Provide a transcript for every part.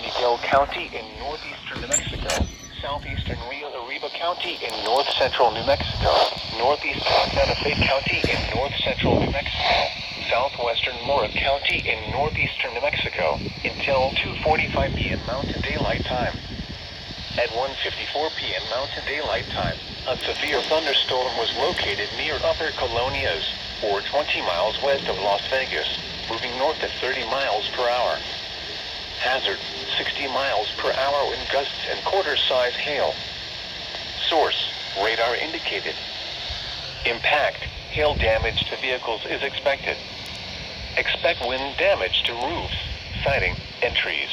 Miguel County in northeastern New Mexico, southeastern Rio Arriba County in north-central New Mexico, northeastern Santa Fe County in north-central New Mexico, southwestern Mora County in northeastern New Mexico, until 2:45 p.m. Mountain Daylight Time. At 1:54 p.m. Mountain Daylight Time, a severe thunderstorm was located near Upper Colonias, or 20 miles west of Las Vegas, moving north at 30 miles per hour. Hazard, 60 miles per hour wind gusts and quarter-size hail. Source, radar indicated. Impact, hail damage to vehicles is expected. Expect wind damage to roofs, siding, and trees.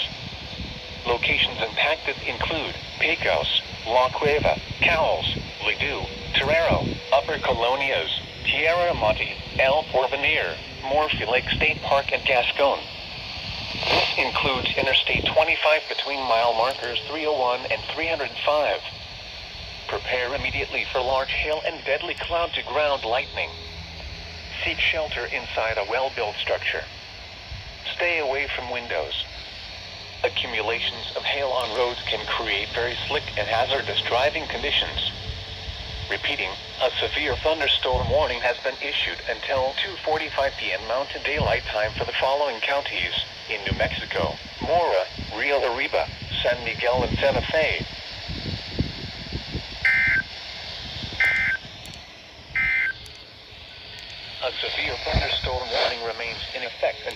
Locations impacted include Pecos, La Cueva, Cowles, Ladue, Torero, Upper Colonias, Tierra Monte, El Porvenir, Morphy Lake State Park, and Gascon. This includes Interstate 25 between mile markers 301 and 305. Prepare immediately for large hail and deadly cloud-to-ground lightning. Seek shelter inside a well-built structure. Stay away from windows. Accumulations of hail on roads can create very slick and hazardous driving conditions. Repeating, a severe thunderstorm warning has been issued until 2:45 p.m. Mountain Daylight Time for the following counties in New Mexico: Mora, Rio Arriba, San Miguel, and Santa Fe. A severe thunderstorm warning remains in effect